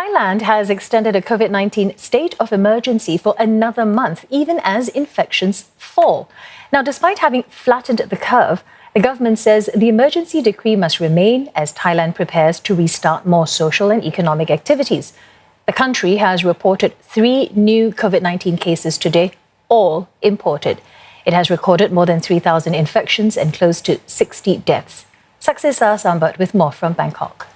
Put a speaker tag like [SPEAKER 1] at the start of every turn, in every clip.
[SPEAKER 1] Thailand has extended a COVID-19 state of emergency for another month, even as infections fall. Now, despite having flattened the curve, the government says the emergency decree must remain as Thailand prepares to restart more social and economic activities. The country has reported 3 new COVID-19 cases today, all imported. It has recorded more than 3,000 infections and close to 60 deaths. Saksesa Sambat with more from Bangkok.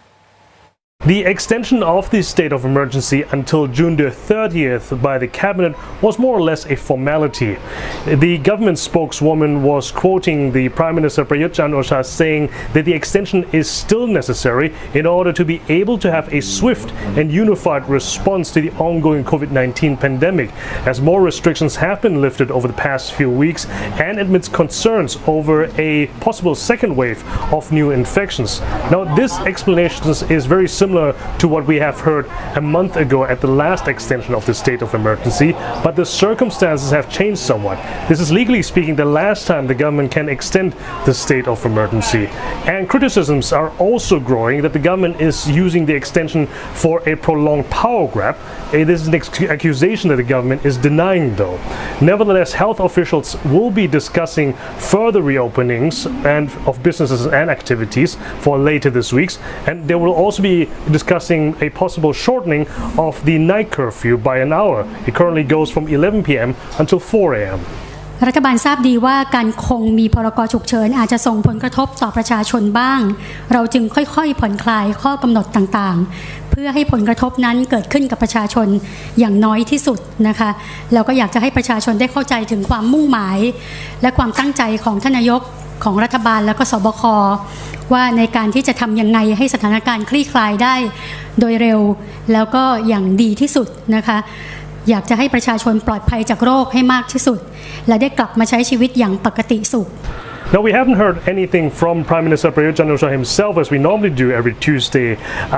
[SPEAKER 2] The extension of the state of emergency until June the 30th by the cabinet was more or less a formality. The government spokeswoman was quoting the Prime Minister Prayut Chan-o-cha saying that the extension is still necessary in order to be able to have a swift and unified response to the ongoing COVID-19 pandemic, as more restrictions have been lifted over the past few weeks and amidst concerns over a possible second wave of new infections. Now, this explanation is very similar to what we have heard a month ago at the last extension of the state of emergency, but the circumstances have changed somewhat. This is legally speaking the last time the government can extend the state of emergency. And criticisms are also growing that the government is using the extension for a prolonged power grab. This is an accusation that the government is denying, though. Nevertheless, health officials will be discussing further reopenings of businesses and activities for later this week, and there will also be discussing a possible shortening of the night curfew by an hour. It currently goes from 11 p.m. until 4 a.m.
[SPEAKER 3] รัฐบาลทราบดีว่าการคงมีพรกฉุกเฉินอาจจะส่งผลกระทบต่อประชาชนบ้างเราจึงค่อยๆผ่อนคลายข้อกำหนดต่างๆเพื่อให้ผลกระทบนั้นเกิดขึ้นกับประชาชนอย่างน้อยที่สุดนะคะเราก็อยากจะให้ประชาชนได้เข้าใจถึงความมุ่งหมายและความตั้งใจของท่านนายกของรัฐบาลแล้วก็สบคว่าในการที่จะทำยังไงให้สถานการณ์คลี่คลายได้โดยเร็วแล้วก็อย่างดีที่สุดนะคะอยากจะให้ประชาชนปลอดภัยจากโรคให้มากที่สุดและได้กลับมาใช้ชีวิตอย่างปกติสุข
[SPEAKER 2] Now, we haven't heard anything from Prime Minister Prayut Chan-o-cha himself, as we normally do every Tuesday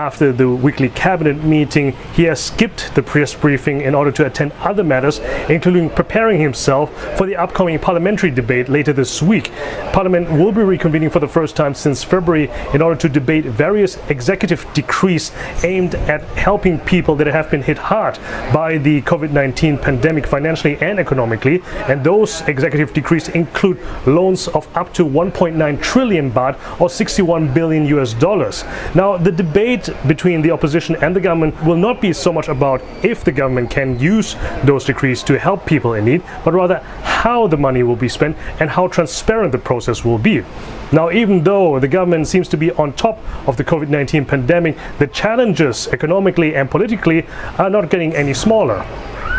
[SPEAKER 2] after the weekly cabinet meeting. He has skipped the press briefing in order to attend other matters, including preparing himself for the upcoming parliamentary debate later this week. Parliament will be reconvening for the first time since February in order to debate various executive decrees aimed at helping people that have been hit hard by the COVID-19 pandemic financially and economically. And those executive decrees include loans of up to 1.9 trillion baht or 61 billion US dollars. Now, the debate between the opposition and the government will not be so much about if the government can use those decrees to help people in need, but rather how the money will be spent and how transparent the process will be. Now, even though the government seems to be on top of the COVID-19 pandemic, the challenges economically and politically are not getting any smaller.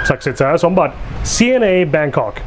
[SPEAKER 2] Saksesa Sambat, CNA Bangkok.